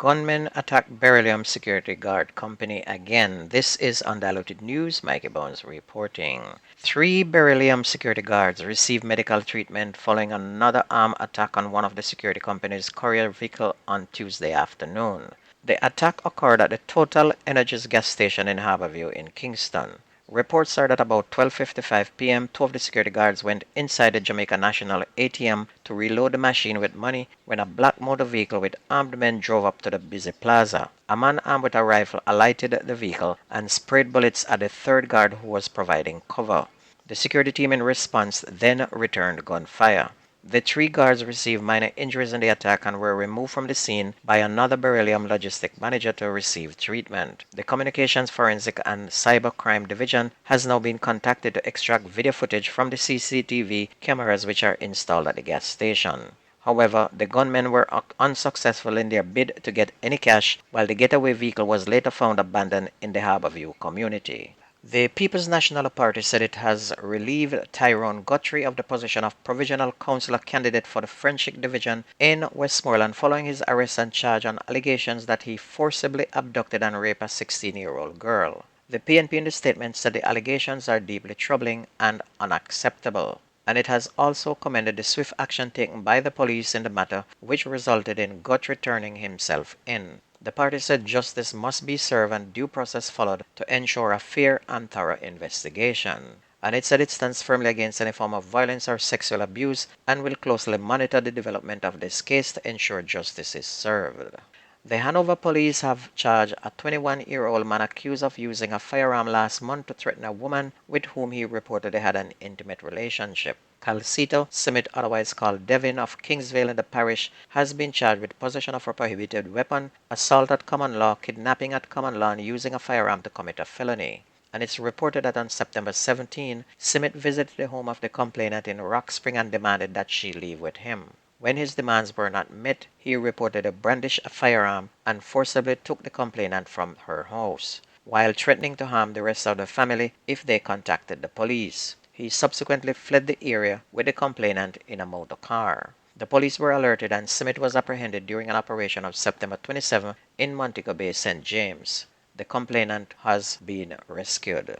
Gunmen attack beryllium security guard company again. This is Undiluted News. Mikey Bones reporting. 3 beryllium security guards received medical treatment following another armed attack on one of the security company's courier vehicle on Tuesday afternoon. The attack occurred at the Total Energies gas station in Harborview in Kingston. Reports are that about 12:55 p.m., two of the security guards went inside the Jamaica National ATM to reload the machine with money when a black motor vehicle with armed men drove up to the busy plaza. A man armed with a rifle alighted the vehicle and sprayed bullets at the third guard who was providing cover. The security team in response then returned gunfire. The 3 guards received minor injuries in the attack and were removed from the scene by another beryllium logistic manager to receive treatment. The Communications Forensic and Cybercrime Division has now been contacted to extract video footage from the CCTV cameras which are installed at the gas station. However, the gunmen were unsuccessful in their bid to get any cash, while the getaway vehicle was later found abandoned in the Harborview community. The People's National Party said it has relieved Tyrone Guthrie of the position of Provisional Councillor candidate for the Friendship Division in Westmoreland following his arrest and charge on allegations that he forcibly abducted and raped a 16-year-old girl. The PNP in the statement said the allegations are deeply troubling and unacceptable, and it has also commended the swift action taken by the police in the matter, which resulted in Guthrie turning himself in. The party said justice must be served and due process followed to ensure a fair and thorough investigation. And it said it stands firmly against any form of violence or sexual abuse and will closely monitor the development of this case to ensure justice is served. The Hanover police have charged a 21-year-old man accused of using a firearm last month to threaten a woman with whom he reportedly had an intimate relationship. Calcito Simit, otherwise called Devin, of Kingsvale in the parish, has been charged with possession of a prohibited weapon, assault at common law, kidnapping at common law, and using a firearm to commit a felony. And it's reported that on September 17, Simit visited the home of the complainant in Rock Spring and demanded that she leave with him. When his demands were not met, he reportedly brandished a firearm and forcibly took the complainant from her house, while threatening to harm the rest of the family if they contacted the police. He subsequently fled the area with the complainant in a motor car. The police were alerted and Simit was apprehended during an operation of September 27 in Montego Bay, St. James. The complainant has been rescued.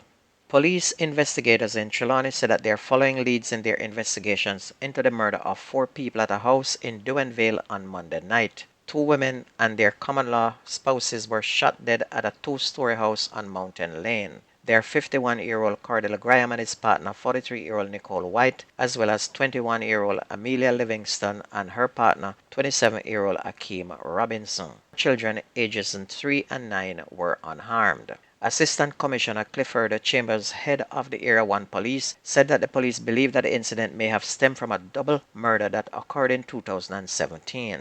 Police investigators in Trelawny said that they are following leads in their investigations into the murder of 4 people at a house in Duenvale on Monday night. 2 women and their common-law spouses were shot dead at a 2-story house on Mountain Lane. Their 51-year-old Cordell Graham and his partner, 43-year-old Nicole White, as well as 21-year-old Amelia Livingston and her partner, 27-year-old Akeem Robinson. Children ages 3 and 9 were unharmed. Assistant Commissioner Clifford Chambers, head of the Area 1 Police, said that the police believe that the incident may have stemmed from a double murder that occurred in 2017.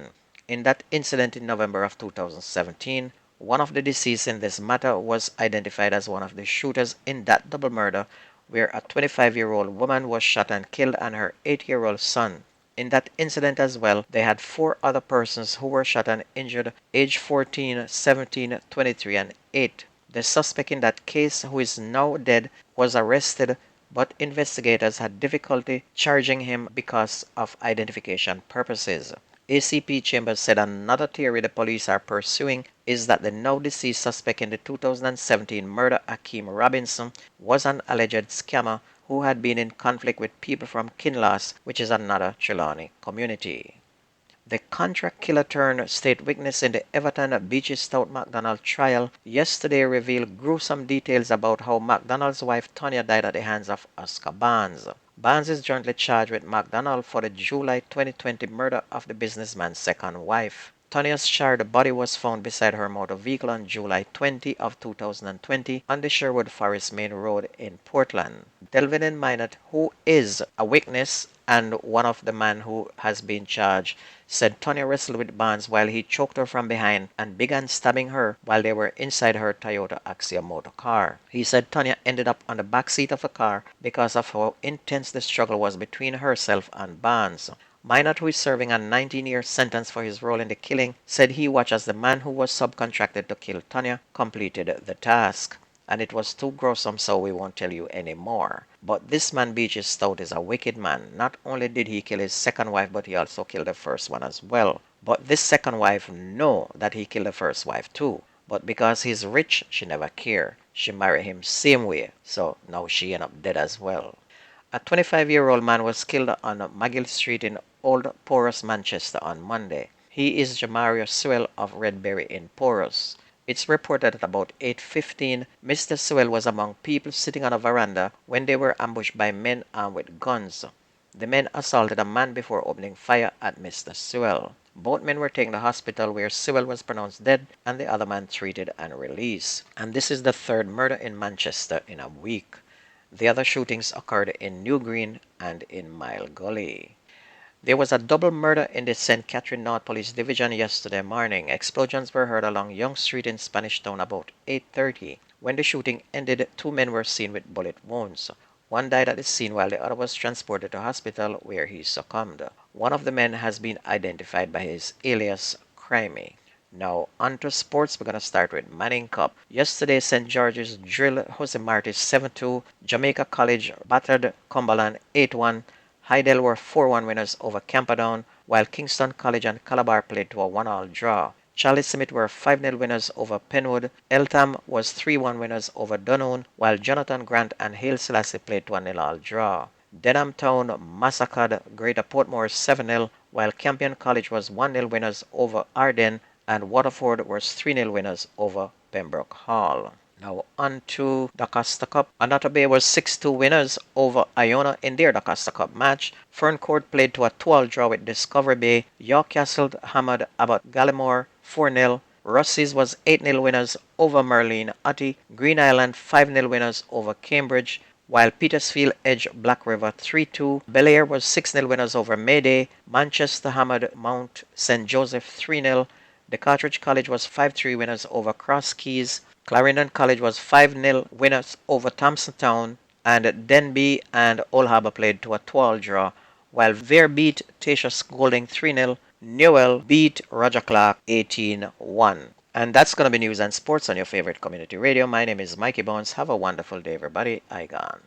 In that incident in November of 2017, one of the deceased in this matter was identified as one of the shooters in that double murder, where a 25-year-old woman was shot and killed and her 8-year-old son. In that incident as well, they had 4 other persons who were shot and injured, aged 14, 17, 23, and 8. The suspect in that case, who is now dead, was arrested, but investigators had difficulty charging him because of identification purposes. ACP Chambers said another theory the police are pursuing is that the now deceased suspect in the 2017 murder, Akeem Robinson, was an alleged scammer who had been in conflict with people from Kinloss, which is another Trelawny community. The contract killer turned state witness in the Everton Beaches Stout McDonald trial yesterday revealed gruesome details about how McDonald's wife Tonya died at the hands of Oscar Barnes. Barnes is jointly charged with McDonald for the July 2020 murder of the businessman's second wife. Tonya's charred body was found beside her motor vehicle on July 20 of 2020 on the Sherwood Forest Main Road in Portland. Delvin Minot, who is a witness and one of the men who has been charged, said Tonya wrestled with Barnes while he choked her from behind and began stabbing her while they were inside her Toyota Axia motor car. He said Tonya ended up on the back seat of the car because of how intense the struggle was between herself and Barnes. Minot, who is serving a 19-year sentence for his role in the killing, said he watched as the man who was subcontracted to kill Tonya completed the task. And it was too gruesome, so we won't tell you anymore. But this man Beaches Stout is a wicked man. Not only did he kill his second wife, but he also killed the first one as well. But this second wife know that he killed the first wife too. But because he's rich, she never care. She marry him same way. So now she end up dead as well. A 25-year-old man was killed on McGill Street in Old Porus, Manchester on Monday. He is Jamario Sewell of Redbury in Porus. It's reported at about 8:15, Mr. Sewell was among people sitting on a veranda when they were ambushed by men armed with guns. The men assaulted a man before opening fire at Mr. Sewell. Both men were taken to the hospital where Sewell was pronounced dead and the other man treated and released. And this is the third murder in Manchester in a week. The other shootings occurred in New Green and in Mile Gully. There was a double murder in the St. Catherine North Police Division yesterday morning. Explosions were heard along Young Street in Spanish Town about 8:30. When the shooting ended, two men were seen with bullet wounds. One died at the scene while the other was transported to hospital where he succumbed. One of the men has been identified by his alias Crimey. Now, on to sports. We're going to start with Manning Cup. Yesterday, St. George's drilled Jose Martis 7-2. Jamaica College battered Cumberland 8-1. Hydel were 4-1 winners over Camperdown, while Kingston College and Calabar played to a 1-all draw. Charlie Smith were 5-0 winners over Penwood. Eltham was 3-1 winners over Dunoon, while Jonathan Grant and Haile Selassie played to a 0-all draw. Denham Town massacred Greater Portmore 7-0, while Campion College was 1-0 winners over Arden, and Waterford was 3-0 winners over Pembroke Hall. Now on to the Costa Cup. Anata Bay was 6-2 winners over Iona in their the Costa Cup match. Ferncourt played to a 2-all draw with Discovery Bay. York Castle hammered Abbott Gallimore 4-0. Russies was 8-0 winners over Merlin Utti. Green Island 5-0 winners over Cambridge, while Petersfield edged Black River 3-2. Belair was 6-0 winners over Mayday. Manchester hammered Mount St. Joseph 3-0. The Cartridge College was 5-3 winners over Cross Keys. Clarendon College was 5-0 winners over Thompson Town, and Denby and Old Harbour played to a 2-all draw, while Vere beat Tasha Golding 3-0. Newell beat Roger Clark 18-1. And that's going to be news and sports on your favorite community radio. My name is Mikey Bones. Have a wonderful day, everybody. I gone.